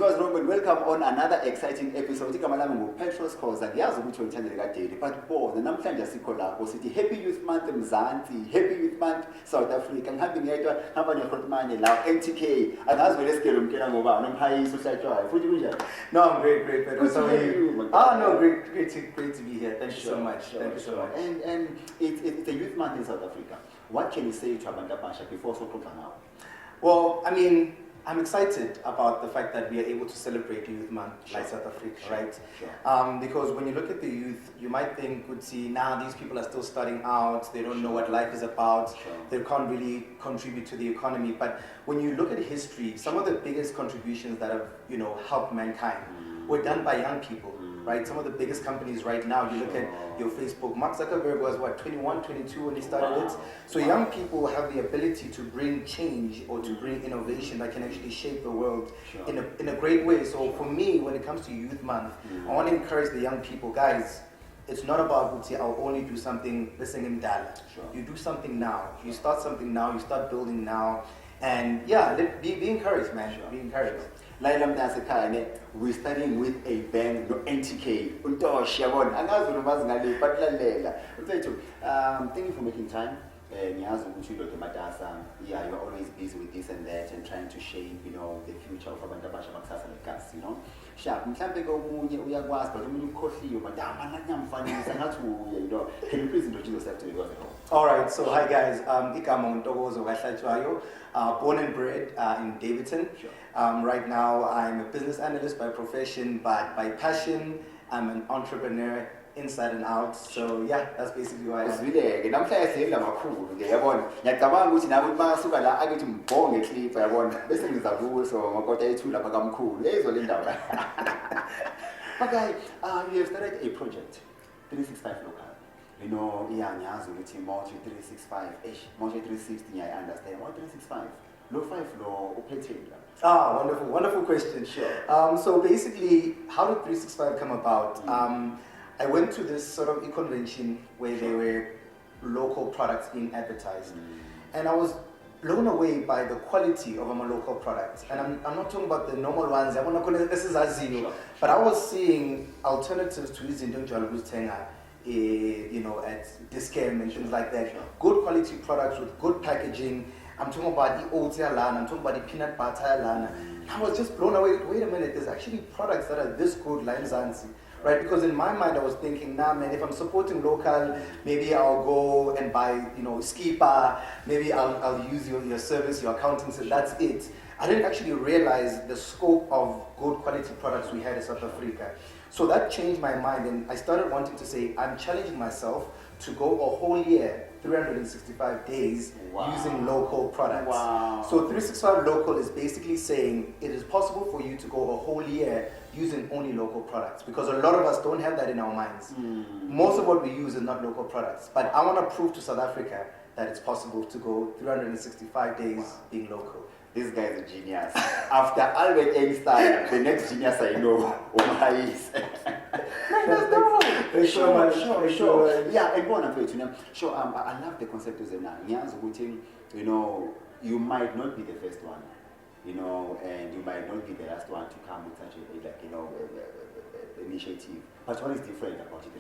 was Robert. Welcome on another exciting episode. Igama Petrol Scores angiyazi ukuthi uyithandele kadeli but bona namhlanje sikho lapho sithi Happy Youth Month Mzansi, Happy Youth Month South Africa. Ngihambe ngiyedwa hamba nekhotmanye la NTK. Angazi vele sigele umkela ngoba nomphayisi uHlatshwayo. Futhi kunjani? No, I'm great. Good to hear you. No, great to be here. Thank you so much. Thank you so much. And it's a Youth Month in South Africa. What can you say to abantu abasha before soxoxa now? Well, I mean, I'm excited about the fact that we are able to celebrate Youth Month like South Africa, right? Sure. Because when you look at the youth, you might think, these people are still starting out, they don't know what life is about, they can't really contribute to the economy. But when you look at history, some of the biggest contributions that have, helped mankind were done by young people, right? Some of the biggest companies right now, you look at your Facebook, Mark Zuckerberg was 21, 22 when he started it. So young people have the ability to bring change or to bring innovation that can actually shape the world in a great way. So for me, when it comes to Youth Month, I want to encourage the young people, guys, it's not about I'll only do something listening in Dala. You do something now. You start something now. You start building now. And be encouraged, man. Be encouraged. We're starting with a band, NTK. Ntokozo Hlatshwayo. Angazi umazi ngale but lalela. Thank you for making time. Ngiyazi ukuthi uLodo Matasa, you're always busy with this and that and trying to shape, the future of abantu abasha bakusasa legazi, Sharp, mhlambe ke omunye uyakwazi but omunye ukhohliwe but ngiyamfanisa ngathi uye, Can you please introduce yourself to the audience? All right, so hi guys, igama Ntokozo Hlatshwayo, born and bred in Daveyton. Right now I'm a business analyst by profession, but by passion I'm an entrepreneur inside and out. So that's basically who I am. Uzwileke namhlanje sihlela kakhulu nje yabona. Ngiyacabanga ukuthi nawe basuka la akithi mbonge clip yabona. Bese ngiza kuwe so makota ethu lapha kamkhulu. Ezwe le ndaba. But guys, you have started a project 365 local. Ngiyazi ukuthi Multi 365, Multi 360 I understand. What 365? Lo 5 lo uphethe. Wonderful question. Sure. So basically, how did 365 come about? I went to this sort of e-convention where there were local products being advertised. And I was blown away by the quality of my local products. And I'm not talking about the normal ones, but I was seeing alternatives to these Indian Tenga, at Discam and things like that. Good quality products with good packaging. I'm talking about the oats lana, I'm talking about the peanut butter lana. I was just blown away. Wait a minute, there's actually products that are this good, like Zanzi. Right, because in my mind I was thinking, man, if I'm supporting local, maybe I'll go and buy, skipa, maybe I'll use your service, your accounting, so that's it. I didn't actually realize the scope of good quality products we had in South Africa. So that changed my mind, and I started wanting to say, I'm challenging myself to go a whole year, 365 days, using local products. Wow. So 365 local is basically saying it is possible for you to go a whole year using only local products, because a lot of us don't have that in our minds. Most of what we use is not local products, but I want to prove to South Africa that it's possible to go 365 days being local. This guy is a genius. After Albert Einstein, the next genius I know, Omar is. Sure. Yeah, and one of it, Sure, I love the concept of the you might not be the first one, and you might not be the last one to come with such a initiative. But what is different about it?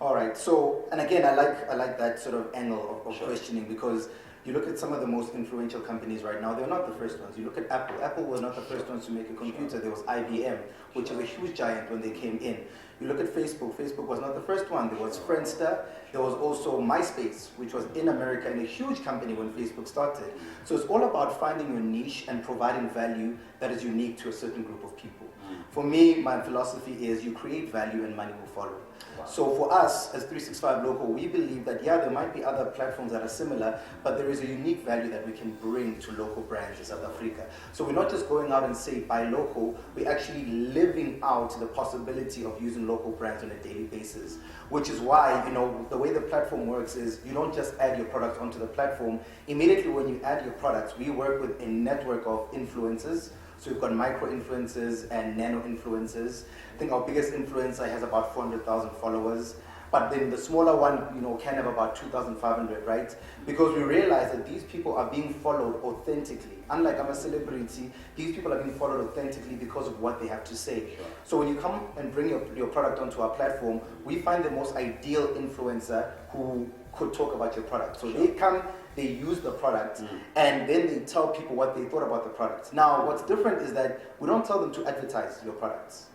All right. So, and again, I like that sort of angle of questioning, because you look at some of the most influential companies right now, they're not the first ones. You look at Apple. Apple was not the first ones to make a computer. There was IBM, which was a huge giant when they came in. You look at Facebook. Facebook was not the first one. There was Friendster. There was also MySpace, which was in America and a huge company when Facebook started. So it's all about finding your niche and providing value that is unique to a certain group of people. For me, my philosophy is you create value and money will follow. So for us, as 365 Local, we believe that, there might be other platforms that are similar, but there is a unique value that we can bring to local brands in South Africa. So we're not just going out and say, buy local, we're actually living out the possibility of using local brands on a daily basis, which is why, the way the platform works is you don't just add your product onto the platform. Immediately when you add your products, we work with a network of influencers. So we've got micro-influencers and nano-influencers. I think our biggest influencer has about 400,000 followers. but then the smaller one, you know, can have about 2,500, right? Because we realize that these people are being followed authentically. Unlike I'm a celebrity, these people are being followed authentically because of what they have to say. Sure. So when you come and bring your product onto our platform, we find the most ideal influencer who could talk about your product. So they come, they use the product, and then they tell people what they thought about the product. Now, what's different is that we don't tell them to advertise your products.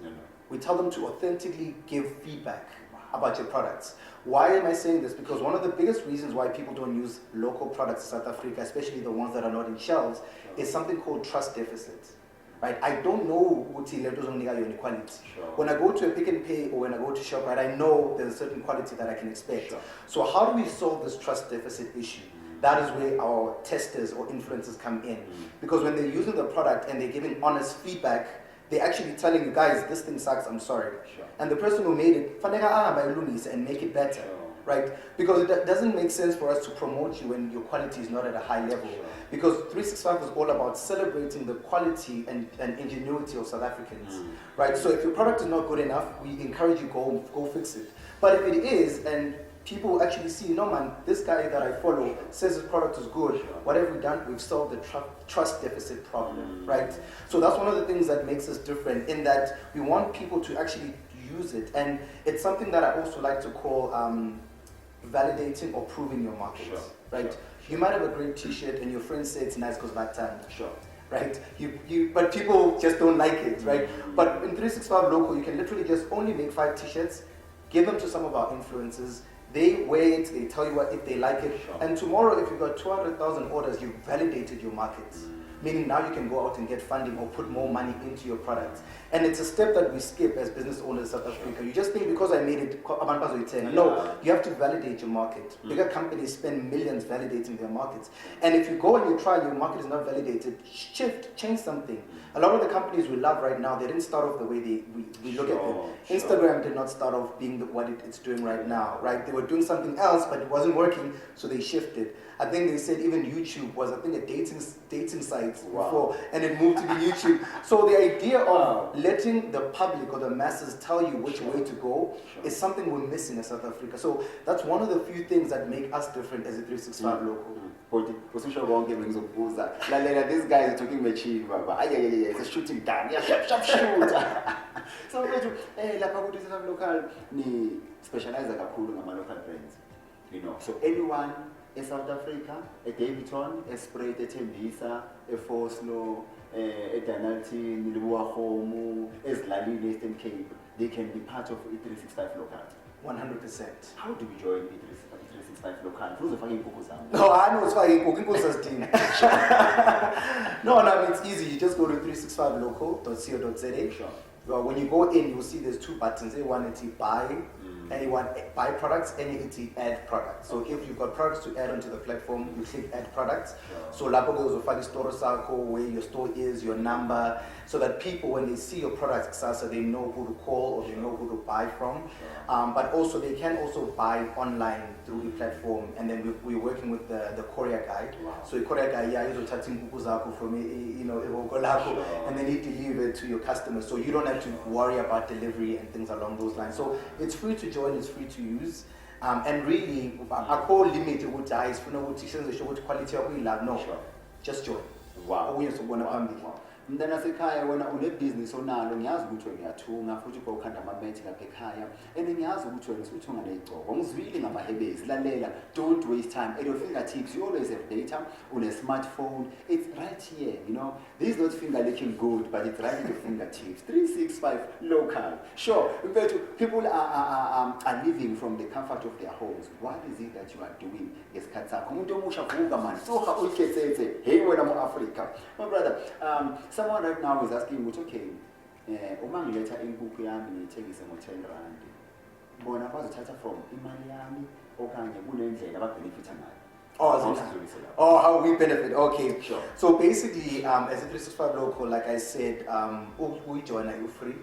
We tell them to authentically give feedback about your products. Why am I saying this? Because one of the biggest reasons why people don't use local products in South Africa, especially the ones that are not in shelves, is something called trust deficit. Right? I don't know what quality. When I go to a Pick and Pay or when I go to ShopRite, I know there's a certain quality that I can expect. So how do we solve this trust deficit issue? That is where our testers or influencers come in. Because when they're using the product and they're giving honest feedback, they're actually telling you guys, this thing sucks, I'm sorry. And the person who made it, and make it better. Right? Because it doesn't make sense for us to promote you when your quality is not at a high level. Because 365 is all about celebrating the quality and ingenuity of South Africans. Right? So if your product is not good enough, we encourage you go fix it. But if it is, and people actually see, no man, this guy that I follow says his product is good. What have we done? We've solved the trust deficit problem, right? So that's one of the things that makes us different, in that we want people to actually use it. And it's something that I also like to call validating or proving your market, right? You might have a great t-shirt and your friends say it's nice because back time. Right? But people just don't like it, right? But in 365 Local, you can literally just only make 5 t-shirts, give them to some of our influencers. They weigh it, they tell you what if they like it. And tomorrow, if you've got 200,000 orders, you've validated your markets. Meaning now you can go out and get funding or put more money into your products. And it's a step that we skip as business owners in South Africa. You just think because I made it, no, you have to validate your market. Bigger companies spend millions validating their markets. And if you go and you try, your market is not validated, change something. A lot of the companies we love right now, they didn't start off the way we look at them. Instagram did not start off being what it's doing right now, right? They were doing something else, but it wasn't working, so they shifted. I think they said even YouTube was, I think, a dating site before, and it moved to be YouTube. So the idea of letting the public or the masses tell you which way to go is something we're missing in South Africa. So that's one of the few things that make us different as a 365 Local. This guy is talking machine, it's a shooting gun. Shoot. So, lapha 365 Local ni specialize kakhulu ngama local brands. You know, so anyone in South Africa, a Daveyton, a Sprite, a Tembisa, a Foslo, a Danaltin, Libuahomu, a Zlalile, Eastern Cape, they can be part of E365 Local. 100%. How do we join E365 Local? Who's the fucking Kukuza? No, I know it's fucking Kukuza's team. No, it's easy. You just go to 365local.co.za. Well, when you go in, you'll see there's 2 buttons. One is buy, and you want buy products, and you need to add products. So if you've got products to add onto the platform, you click add products. So lapo goes to store circle, where your store is, your number, so that people, when they see your products, they know who to call or they know who to buy from. But also they can also buy online through the platform, and then we're working with the courier guy. So the courier guy, he's touching from and then he deliver it to your customers. So you don't have to worry about delivery and things along those lines. So it's free to join, it's free to use. And really, I call limit with eyes for no quality of no. Just join. Wow. Mntana sekhaya wena unebusiness onalo ngiyazi ukuthi uyathunga futhi ukhanda amamethi lapha ekhaya and ngiyazi ukuthi wena usuthunga nezigqoko ngizwile ngamahebezi lalela, don't waste time at your fingertips. You always have data on a smartphone. It's right here, you know. This is not finger looking good, but it's right at your fingertips. 365 Local. Sure, people are living from the comfort of their homes. What is it that you are doing? Ngesikhathi sakho umuntu omusha vuka man soha uyikhethetse hey wena mu Africa. My brother, someone right now is asking me, okay, uma ngiletha inkukhu yami ngiyithengise ngo-10 rand, bona bazothatha from imali yami okanye kunendlela ababenefita ngayo? How we benefit? Okay, sure. So basically, as a 365 Local, like I said, we join are free.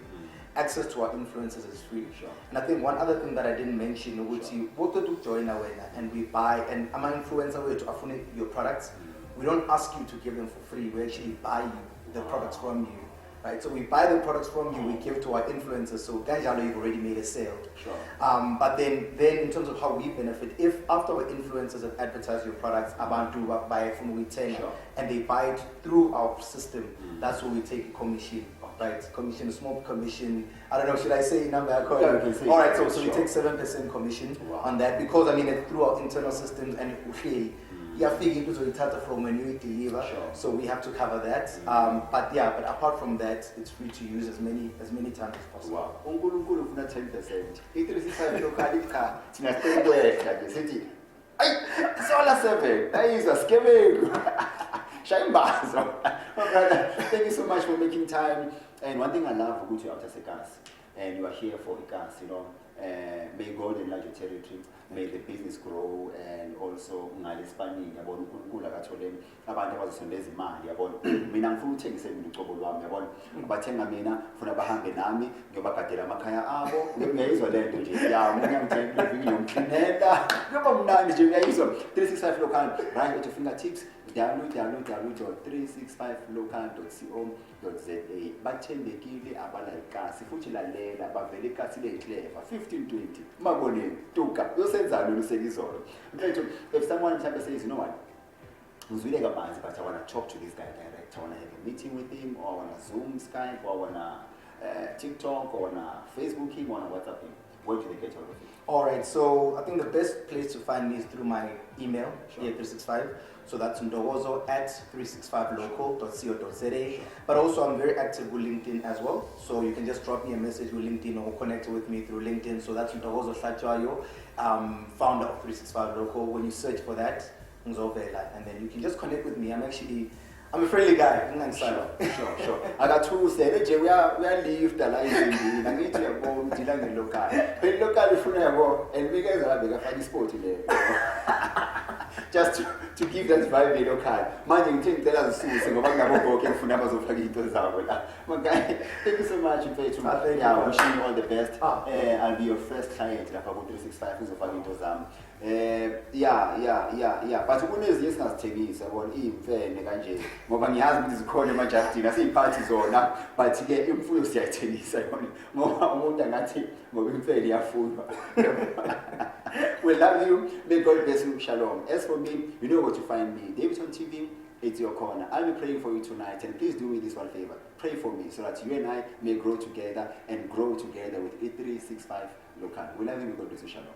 Access to our influencers is free. Sure. And I think one other thing that I didn't mention, which you both to join our and we buy, and I'm an influencer way to affiliate your products. We don't ask you to give them for free. We actually buy you the products from you. right? So we buy the products from you, we give to our influencers. So Ganjalo, you've already made a sale. Sure. But then in terms of how we benefit, if after our influencers have advertised your products, Abantu buy it from Witena, Sure. and they buy it through our system, that's where we take a commission. Right, commission, a small commission. I don't know, should I say number? All right, so we take 7% commission on that because I mean it's through our internal systems and really, you have to from when you deliver. So we have to cover that. But apart from that, it's free to use as many times as possible. Wow. Unkulunkulu ufuna 10%. I-365 local cha thina sikwehla nje sithi ayi sola 7 ayizwa skemeng. Shaimbazo. Brother, thank you so much for making time. And one thing I love about you after Sekas, and you are here for Ikas, you know. May God enlarge your territory, may the business grow, and also ngalispanning yabona uNkulunkulu akatholeni abantu abazosondeza imali yabona mina ngifuna ukuthengisa ucobo lwami yabona abathenga mina ufuna bahambe nami ngiyobagadela amakhaya abo ngiyayizwa lento nje ya mina ngithengile viki yomklinela kuba mnandi nje ngiyayizwa 365 local right at your fingertips www.365local.co.za bathembekile abalayikasi futhi lalela bavele ikasi le-clever 1520 maboneni tuka yosenzani lusekizolo mfethu if someone says you know what uzwile kabanzi but I want to talk to this guy direct, I want to have a meeting with him or I want to Zoom Skype or I want to TikTok or I want to Facebook him or I want to WhatsApp him, where do they get hold of you? Alright, so I think the best place to find me is through my email, here 365. So that's Ntokozo at 365local.co.za. But also I'm very active with LinkedIn as well. So you can just drop me a message with LinkedIn or connect with me through LinkedIn. So that's Ntokozo Hlatshwayo, founder of 365 Local. When you search for that, and then you can just connect with me. I'm a friendly guy. Sure. I got two said, we are live the life in the language of home, Dilang local. The local funeral, and we guys are big funny sport today. Just to give that vibe a local. Man, you think tell us soon, so I'm going to go for numbers of Fagito. Thank you so much, Daveytontv. Yeah, wishing you all the best. I'll be your first client, like about 365 of Fagito. Yeah. But when is this not TV? So what if Neganje? Ngoba ngiyazi ukuthi zikhona emaJustin asiyiphathi zona but ke imfuyo siyathengisa yona ngoba umuntu angathi ngoba imfeli iyafunwa. We love you, may God bless you, shalom. As for me, you know what to find me, Daveytontv, it's your corner. I'll be praying for you tonight and please do me this one favor, pray for me so that you and I may grow together and grow together with 365 local. We love you, may God bless you, shalom.